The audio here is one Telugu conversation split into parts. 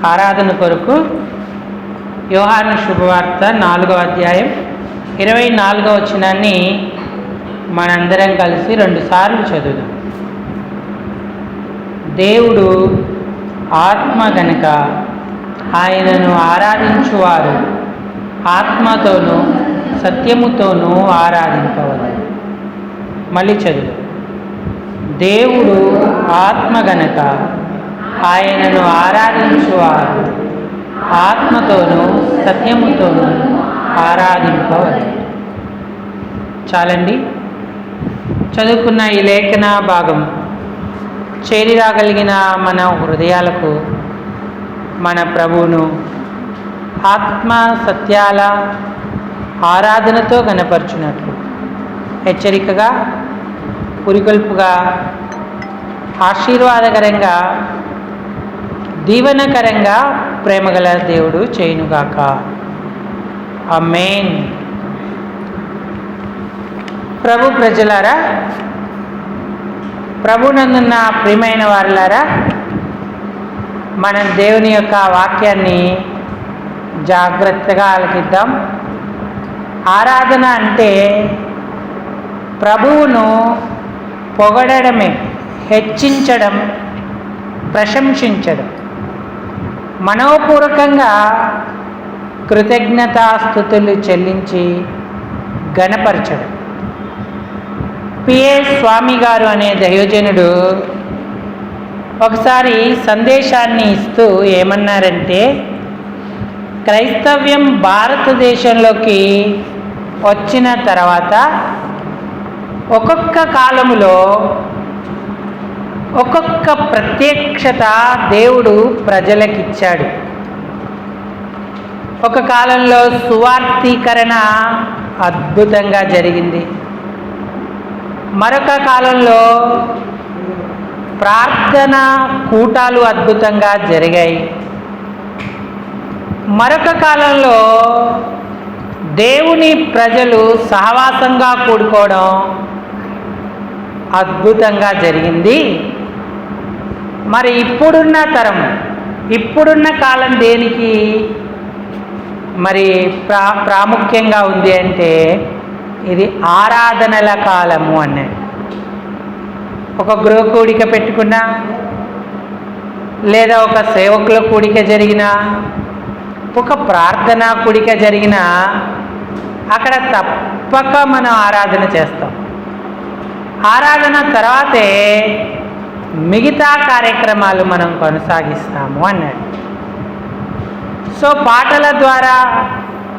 ఆరాధన కొరకు యోహాను శుభవార్త 4వ అధ్యాయం 24వ వచనాన్ని మనందరం కలిసి 2 సార్లు చదువుదాం. దేవుడు ఆత్మ గనుక ఆయనను ఆరాధించువారు ఆత్మతోనూ సత్యముతోనూ ఆరాధింపవలెను. మళ్ళీ చదువు. దేవుడు ఆత్మ గనుక ఆయనను ఆరాధించువారు ఆత్మతోనూ సత్యముతోనూ ఆరాధింపవలెను. చాలండి. చదువుకున్న ఈ లేఖన భాగం చేరి రాగలిగిన మన హృదయాలకు మన ప్రభువును ఆత్మ సత్యాల ఆరాధనతో గణపరచునట్లు హెచ్చరికగా, పురికొల్పుగా, ఆశీర్వాదకరంగా, దీవెనకరంగా ప్రేమగల దేవుడు చేయునుగాక. ఆమేన్. ప్రభు ప్రజలారా, ప్రభునందున్న ప్రియమైన వారులారా, మనం దేవుని యొక్క వాక్యాన్ని జాగ్రత్తగా ఆలకిద్దాం. ఆరాధన అంటే ప్రభువును పొగడమే, హెచ్చించడం, ప్రశంసించడం, మనోపూర్వకంగా కృతజ్ఞతాస్తుతులు చెల్లించి గణపరచడం. పిఏ స్వామి గారు అనే దైవజనుడు ఒకసారి సందేశాన్ని ఇస్తూ ఏమన్నారంటే, క్రైస్తవ్యం భారతదేశంలోకి వచ్చిన తర్వాత ఒక్కొక్క కాలములో ఒక్కొక్క ప్రత్యక్షత దేవుడు ప్రజలకిచ్చాడు. ఒక కాలంలో సువార్తీకరణ అద్భుతంగా జరిగింది. మరొక కాలంలో ప్రార్థన కూటాలు అద్భుతంగా జరిగాయి. మరొక కాలంలో దేవుని ప్రజలు సహవాసంగా కూడుకోవడం అద్భుతంగా జరిగింది. మరి ఇప్పుడున్న తరం, ఇప్పుడున్న కాలం దేనికి మరి ప్రాముఖ్యంగా ఉంది అంటే ఇది ఆరాధనల కాలము అన్నాడు. ఒక గృహ కూడిక పెట్టుకున్నా, లేదా ఒక సేవకుల కూడిక జరిగినా, ఒక ప్రార్థనా కూడిక జరిగినా అక్కడ తప్పక మనం ఆరాధన చేస్తాం. ఆరాధన తర్వాతే మిగతా కార్యక్రమాలు మనం కొనసాగిస్తాము అన్నాడు. సో పాటల ద్వారా,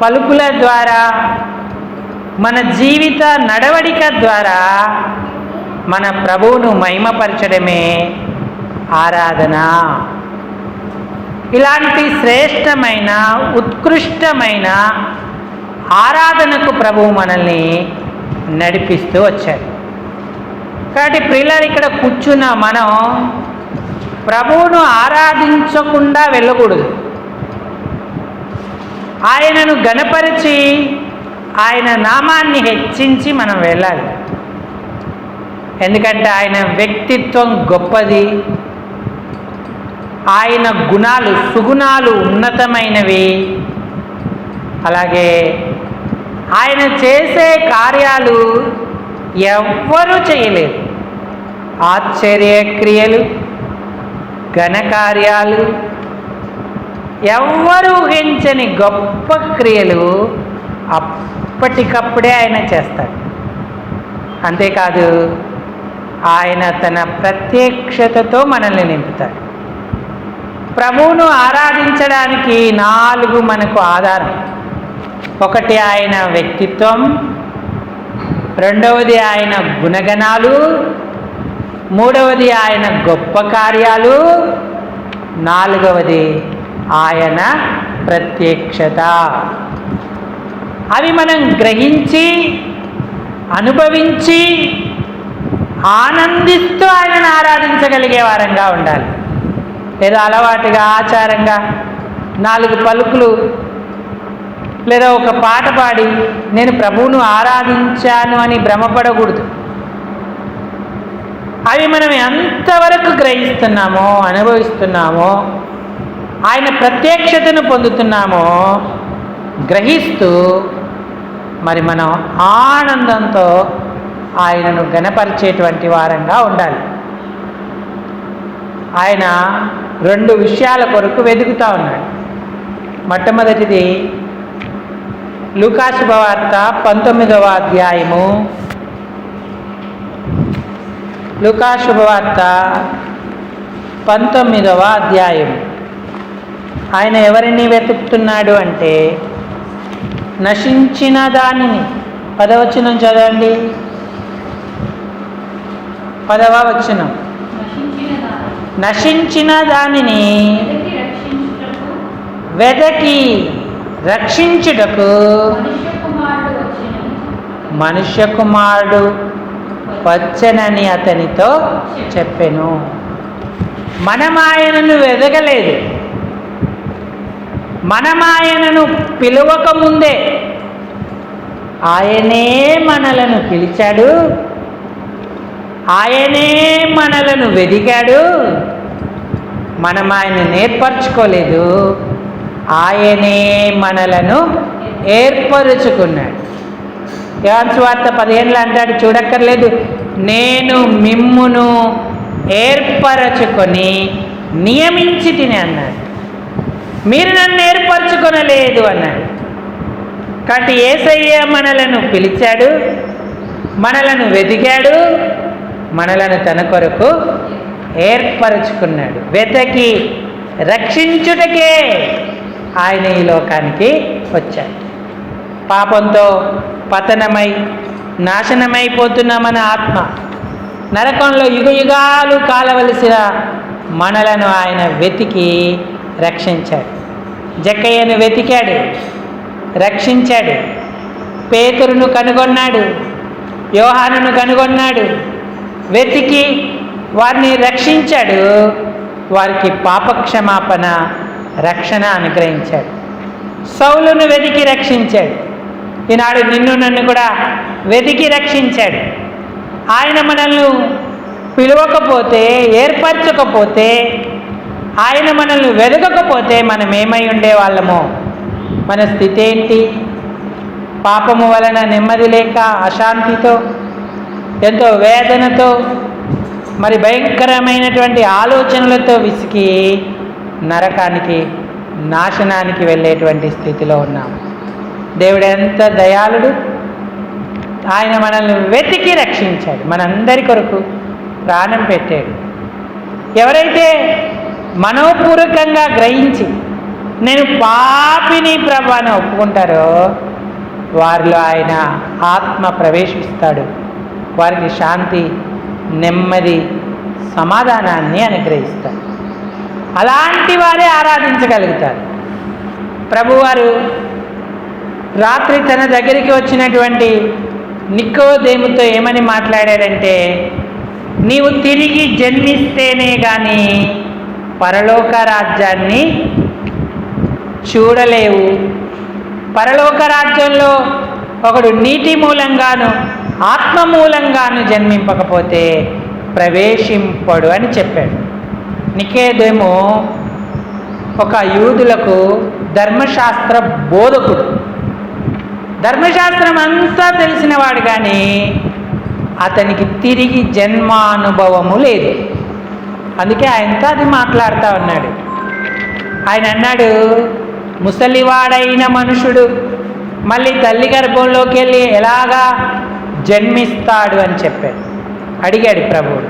పలుకుల ద్వారా, మన జీవిత నడవడిక ద్వారా మన ప్రభువును మహిమపరచడమే ఆరాధన. ఇలాంటి శ్రేష్టమైన, ఉత్కృష్టమైన ఆరాధనకు ప్రభువు మనల్ని నడిపిస్తూ వచ్చాడు. కాబట్టి ప్రియులారా, ఇక్కడ కూర్చున్న మనం ప్రభువును ఆరాధించకుండా వెళ్ళకూడదు. ఆయనను గణపరిచి ఆయన నామాన్ని హెచ్చించి మనం వెళ్ళాలి. ఎందుకంటే ఆయన వ్యక్తిత్వం గొప్పది, ఆయన గుణాలు, సుగుణాలు ఉన్నతమైనవి. అలాగే ఆయన చేసే కార్యాలు ఎవ్వరూ చేయలేరు. ఆశ్చర్యక్రియలు, ఘనకార్యాలు, ఎవ్వరూ ఊహించని గొప్ప క్రియలు అప్పటికప్పుడే ఆయన చేస్తాడు. అంతేకాదు, ఆయన తన ప్రత్యక్షతతో మనల్ని నింపుతాడు. ప్రభువును ఆరాధించడానికి 4 మనకు ఆధారం. ఒకటి ఆయన వ్యక్తిత్వం, రెండవది ఆయన గుణగణాలు, మూడవది ఆయన గొప్ప కార్యాలు, 4వది ఆయన ప్రత్యక్షత. అవి మనం గ్రహించి, అనుభవించి, ఆనందిస్తూ ఆయనను ఆరాధించగలిగే వారంగా ఉండాలి. లేదా అలవాటుగా, ఆచారంగా 4 పలుకులు లేదా ఒక పాట పాడి నేను ప్రభువును ఆరాధించాను అని భ్రమపడకూడదు. అవి మనం ఎంతవరకు గ్రహిస్తున్నామో, అనుభవిస్తున్నామో ఆయన ప్రత్యక్షతను పొందుతున్నామో గ్రహిస్తూ మరి మనం ఆనందంతో ఆయనను ఘనపరిచేటువంటి వారంగా ఉండాలి. ఆయన 2 విషయాల కొరకు వెతుకుతూ ఉన్నాడు. మొట్టమొదటిది లూకా శుభవార్త 19వ అధ్యాయము. లూకా శుభవార్త 19వ అధ్యాయం. ఆయన ఎవరిని వెతుకుతున్నాడు అంటే నశించిన దానిని. 10వ వచనం చదవండి. 10వ వచనం. నశించిన దానిని వెదకి రక్షించుటకు మనుష్య కుమారుడు వచ్చెనని అతనితో చెప్పెను. మనం ఆయనను వెదకలేదు. మనం ఆయనను పిలవకముందే ఆయనే మనలను పిలిచాడు. ఆయనే మనలను వెదికాడు. మనం ఆయన ఏర్పరచుకోలేదు, ఆయనే మనలను ఏర్పరుచుకున్నాడు. యోహాను సువార్త 15లో అంటాడు, చూడక్కర్లేదు, నేను మిమ్మును ఏర్పరచుకొని నియమించి తిని అన్నాడు. మీరు నన్ను ఏర్పరచుకొనలేదు అన్నాడు. కాబట్టి యేసయ్య మనలను పిలిచాడు, మనలను వెతికాడు, మనలను తన కొరకు ఏర్పరచుకున్నాడు. వెతకి రక్షించుటకే ఆయన ఈ లోకానికి వచ్చాడు. పాపంతో పతనమై నాశనమైపోతున్న మన ఆత్మ నరకంలో యుగయుగాలు కాలవలసిన మనలను ఆయన వెతికి రక్షించాడు. జక్కయ్యను వెతికాడు, రక్షించాడు. పేతురును కనుగొన్నాడు, యోహానును కనుగొన్నాడు, వెతికి వారిని రక్షించాడు. వారికి పాపక్షమాపణ, రక్షణ అనుగ్రహించాడు. సౌలును వెతికి రక్షించాడు. ఈనాడు నిన్ను నన్ను కూడా వెతికి రక్షించాడు. ఆయన మనల్ని పిలవకపోతే, ఏర్పరచకపోతే, ఆయన మనల్ని వెతకకపోతే మనం ఏమై ఉండేవాళ్ళమో? మన స్థితి ఏంటి? పాపము వలన నెమ్మది లేక, అశాంతితో, ఎంతో వేదనతో, మరి భయంకరమైనటువంటి ఆలోచనలతో విసిగి నరకానికి, నాశనానికి వెళ్ళేటువంటి స్థితిలో ఉన్నాము. దేవుడు ఎంత దయాళుడు! ఆయన మనల్ని వెతికి రక్షించాడు. మనందరి కొరకు ప్రాణం పెట్టాడు. ఎవరైతే మనోపూర్వకంగా గ్రహించి నేను పాపిని ప్రభు అని ఒప్పుకుంటారో వారిలో ఆయన ఆత్మ ప్రవేశిస్తాడు. వారికి శాంతి, నెమ్మది, సమాధానాన్ని అనుగ్రహిస్తాడు. అలాంటి వారే ఆరాధించగలుగుతారు. ప్రభువారు రాత్రి తన దగ్గరికి వచ్చినటువంటి నికోదేముతో ఏమని మాట్లాడాడంటే, నీవు తిరిగి జన్మిస్తేనే కానీ పరలోక రాజ్యాన్ని చూడలేవు. పరలోక రాజ్యంలో ఒకడు నీటి మూలంగాను ఆత్మ మూలంగాను జన్మింపకపోతే ప్రవేశింపడు అని చెప్పాడు. నికోదేము ఒక యూదులకు ధర్మశాస్త్ర బోధకుడు. ధర్మశాస్త్రం అంతా తెలిసినవాడు, కానీ అతనికి తిరిగి జన్మానుభవము లేదు. అందుకే ఆయనతో అది మాట్లాడుతూ ఉన్నాడు. ఆయన అన్నాడు, ముసలివాడైన మనుషుడు మళ్ళీ తల్లి గర్భంలోకి వెళ్ళి ఎలాగా జన్మిస్తాడు అని చెప్పాడు. అడిగాడు ప్రభువుడు.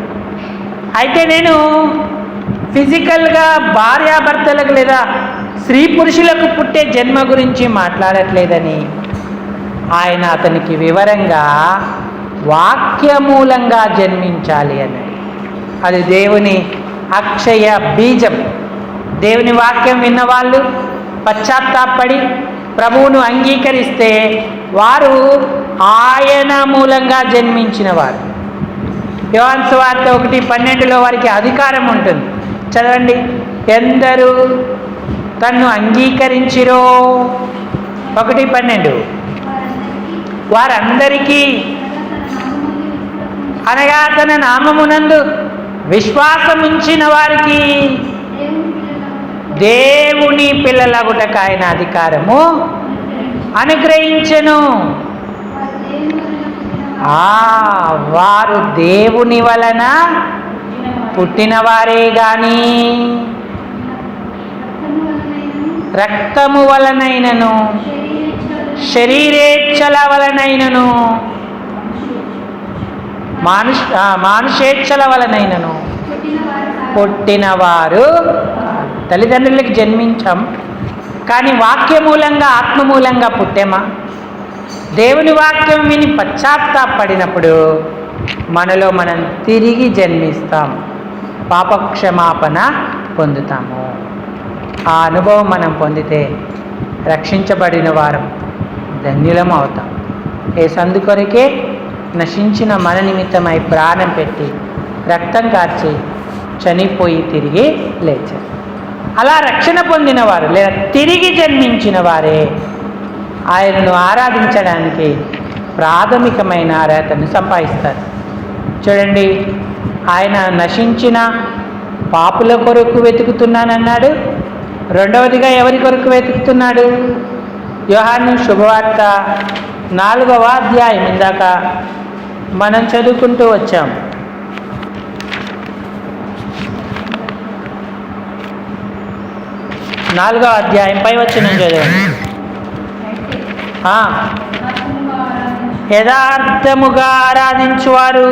అయితే నేను ఫిజికల్గా భార్యాభర్తలకు లేదా స్త్రీ పురుషులకు పుట్టే జన్మ గురించి మాట్లాడట్లేదని ఆయన అతనికి వివరంగా వాక్యమూలంగా జన్మించాలి అని. అది దేవుని అక్షయ బీజం. దేవుని వాక్యం విన్నవాళ్ళు పశ్చాత్తాపడి ప్రభువును అంగీకరిస్తే వారు ఆయన మూలంగా జన్మించిన వారు. యోహాను సువార్త 1:12లో వారికి అధికారం ఉంటుంది. చదవండి. ఎందరూ తన్ను అంగీకరించిరో, 1:12, వారందరికీ అనగా తన నామమునందు విశ్వాసముంచిన వారికి దేవుని పిల్లలగుటకు ఆయన అధికారము అనుగ్రహించెను. వారు దేవుని వలన పుట్టినవారే గాని రక్తము వలనైనను శరీరేచ్ఛల వలనైనను మానుషేచ్ఛల వలనైనను పుట్టినవారు. తల్లిదండ్రులకు జన్మించాం, కానీ వాక్యమూలంగా ఆత్మమూలంగా పుట్టామా? దేవుని వాక్యం విని పశ్చాత్తాపడినప్పుడు మనలో మనం తిరిగి జన్మిస్తాం, పాపక్షమాపణ పొందుతాము. ఆ అనుభవం మనం పొందితే రక్షించబడిన వారం ధన్యులం అవుతాం. యేసు కొరకే నశించిన మన నిమిత్తమై ప్రాణం పెట్టి రక్తం కార్చి చనిపోయి తిరిగి లేచారు. అలా రక్షణ పొందిన వారు లేదా తిరిగి జన్మించిన వారే ఆయనను ఆరాధించడానికి ప్రాథమికమైన అర్హతను సంపాదిస్తారు. చూడండి, ఆయన నశించిన పాపుల కొరకు వెతుకుతున్నానన్నాడు. రెండవదిగా ఎవరి కొరకు వెతుకుతున్నాడు? యోహాను శుభవార్త 4వ అధ్యాయం ఇందాక మనం చదువుకుంటూ వచ్చాం. 4వ అధ్యాయం పై వచనం చదవండి. యథార్థముగా ఆరాధించువారు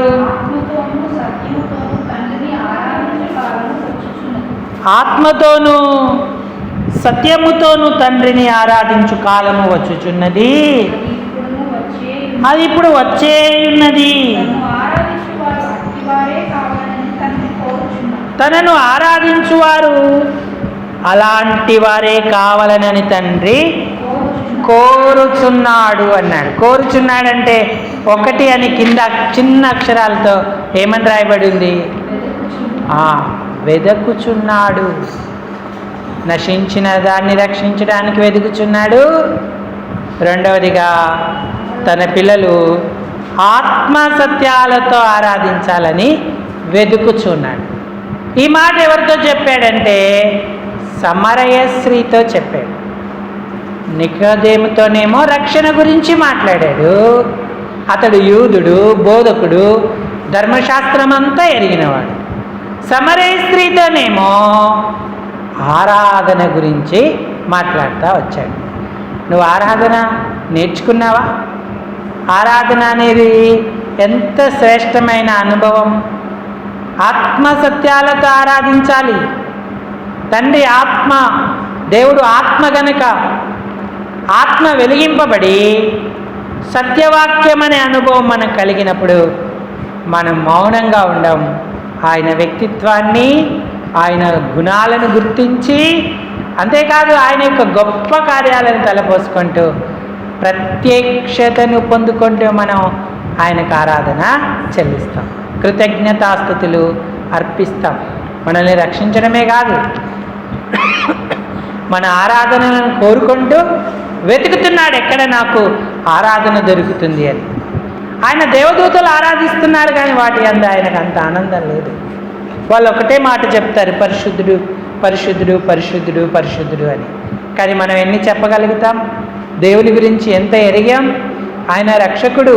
ఆత్మతోనూ సత్యముతోనూ తండ్రిని ఆరాధించు కాలము వచ్చుచున్నది, అది ఇప్పుడు వచ్చేయున్నది. తనను ఆరాధించువారు అలాంటి వారే కావాలని తండ్రి కోరుచున్నాడు అన్నాడు. కోరుచున్నాడంటే 1 అని కింద చిన్న అక్షరాలతో ఏమని రాయబడి ఉంది? వెదకుచున్నాడు. నశించిన దాన్ని రక్షించడానికి వెతుకుచున్నాడు. రెండవదిగా తన పిల్లలు ఆత్మ సత్యాలతో ఆరాధించాలని వెతుకుచున్నాడు. ఈ మాట ఎవరితో చెప్పాడంటే సమరయ స్త్రీతో చెప్పాడు. నికోదేముతోనేమో రక్షణ గురించి మాట్లాడాడు. అతడు యూదుడు, బోధకుడు, ధర్మశాస్త్రం అంతా ఎరిగినవాడు. సమరయ స్త్రీతోనేమో ఆరాధన గురించి మాట్లాడుతూ వచ్చాడు. నువ్వు ఆరాధన నేర్చుకున్నావా? ఆరాధన అనేది ఎంత శ్రేష్టమైన అనుభవం. ఆత్మ సత్యాలతో ఆరాధించాలి. తండ్రి ఆత్మ, దేవుడు ఆత్మ గనుక ఆత్మ వెలిగింపబడి సత్యవాక్యం అనే అనుభవం మనకు కలిగినప్పుడు మనం మౌనంగా ఉండం. ఆయన వ్యక్తిత్వాన్ని, ఆయన గుణాలను గుర్తించి, అంతేకాదు ఆయన యొక్క గొప్ప కార్యాలను తలపోసుకుంటూ ప్రత్యక్షతను పొందుకుంటూ మనం ఆయనకు ఆరాధన చెల్లిస్తాం, కృతజ్ఞతాస్తుతులు అర్పిస్తాం. మనల్ని రక్షించడమే కాదు, మన ఆరాధనలను కోరుకుంటూ వెతుకుతున్నాడు ఎక్కడ నాకు ఆరాధన దొరుకుతుంది అని. ఆయన దేవదూతలు ఆరాధిస్తున్నారు, కానీ వాటి అందు ఆయనకు అంత ఆనందం లేదు. వాళ్ళు ఒకటే మాట చెప్తారు, పరిశుద్ధుడు పరిశుద్ధుడు పరిశుద్ధుడు పరిశుద్ధుడు అని. కానీ మనం ఎన్ని చెప్పగలుగుతాం? దేవుని గురించి ఎంత ఎరిగాం? ఆయన రక్షకుడు,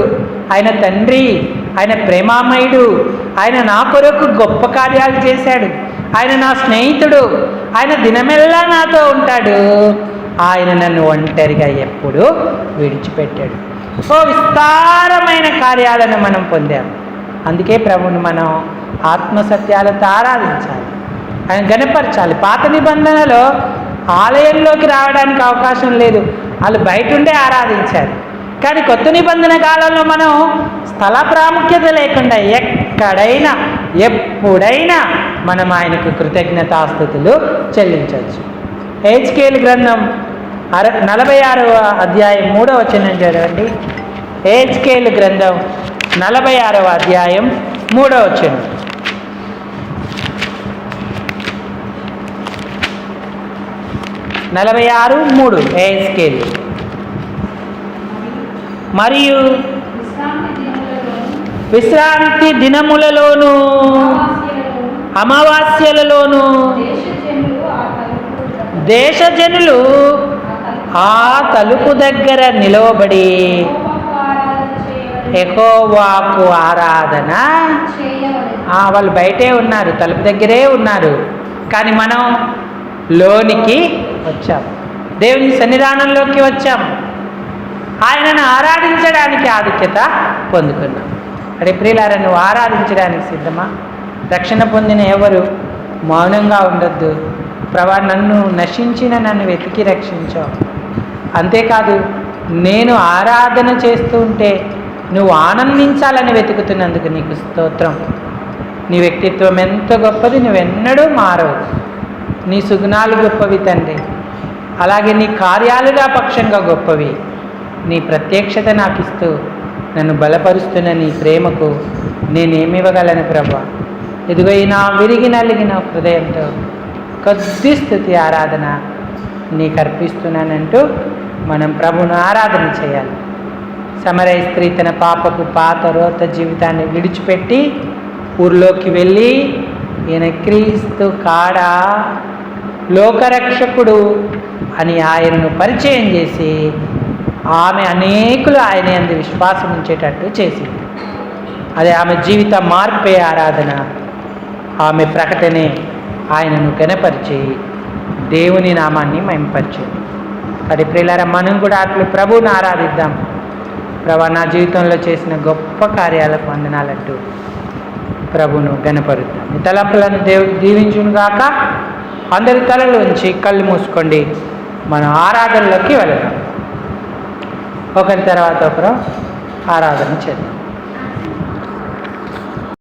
ఆయన తండ్రి, ఆయన ప్రేమామయుడు, ఆయన నా కొరకు గొప్ప కార్యాలు చేశాడు, ఆయన నా స్నేహితుడు, ఆయన దినమెల్లా నాతో ఉంటాడు, ఆయన నన్ను ఒంటరిగా ఎప్పుడూ విడిచిపెట్టాడు. విస్తారమైన కార్యాలను మనం పొందాము. అందుకే ప్రభువును మనం ఆత్మసత్యాలతో ఆరాధించాలి, ఆయన గణపరచాలి. పాత నిబంధనలో ఆలయంలోకి రావడానికి అవకాశం లేదు, వాళ్ళు బయట ఉండే ఆరాధించారు. కానీ కొత్త నిబంధన కాలంలో మనం స్థల ప్రాముఖ్యత లేకుండా ఎక్కడైనా ఎప్పుడైనా మనం ఆయనకు కృతజ్ఞతాస్తుతులు చెల్లించవచ్చు. హెజ్కేలు గ్రంథం 46వ అధ్యాయం 3వ వచనం చదవండి. హెజ్కేలు గ్రంథం 46వ అధ్యాయం 3వ వచనం. హెజ్కేలు. మరియు విశ్రాంతి దినములలోను అమావాస్యలలోను దేశజనులు ఆ తలుపు దగ్గర నిలవబడి యెహోవాకు ఆరాధన వాళ్ళు బయటే ఉన్నారు, తలుపు దగ్గరే ఉన్నారు. కానీ మనం లోనికి వచ్చాం, దేవుని సన్నిధానంలోకి వచ్చాం, ఆయనను ఆరాధించడానికి ఆధిక్యత పొందుకున్నాం. అడే ప్రియులారా, నువ్వు ఆరాధించడానికి సిద్ధమా? రక్షణ పొందిన ఎవరు మౌనంగా ఉండొద్దు. ప్రభా, నన్ను నశించిన నన్ను వెతికి రక్షించావు. అంతేకాదు, నేను ఆరాధన చేస్తూ ఉంటే నువ్వు ఆనందించాలని వెతుకుతున్నందుకు నీకు స్తోత్రం. నీ వ్యక్తిత్వం ఎంత గొప్పది, నువ్వెన్నడూ మారవు. నీ సుగుణాలు గొప్పవి తండ్రి, అలాగే నీ కార్యాలుగా పక్షంగా గొప్పవి. నీ ప్రత్యక్షత నాకు ఇస్తూ నన్ను బలపరుస్తున్న నీ ప్రేమకు నేనేమివ్వగలను ప్రభా? ఇదిగో ఈ నా విరిగి నలిగిన హృదయంతో కొద్ది స్తుతి ఆరాధన నీకు అర్పిస్తున్నానంటూ మనం ప్రభువును ఆరాధన చేయాలి. సమరయ స్త్రీ తన పాపపు పాత రోత జీవితాన్ని విడిచిపెట్టి ఊర్లోకి వెళ్ళి ఈయన క్రీస్తు కాడా లోకరక్షకుడు అని ఆయనను పరిచయం చేసి ఆమె అనేకులు ఆయన యందు విశ్వాసం ఉంచేటట్టు చేసింది. అదే ఆమె జీవిత మార్పే ఆరాధన, ఆమె ప్రకటనే ఆయనను కనపరిచి దేవుని నామాన్ని మహిమపరిచింది. అది ప్రియులారా, మనం కూడా అట్లు ప్రభువుని ఆరాధిద్దాం. ప్రభా, నా జీవితంలో చేసిన గొప్ప కార్యాలకు వందనాలంటూ ప్రభువును గణపరుద్దాం. ఈ తలంపులను దేవుడు దీవించునుగాక. అందరి తలలు ఉంచి కళ్ళు మూసుకోండి, మనం ఆరాధనలోకి వెళదాం. ఒకరి తర్వాత ఒకరు ఆరాధన చేద్దాం.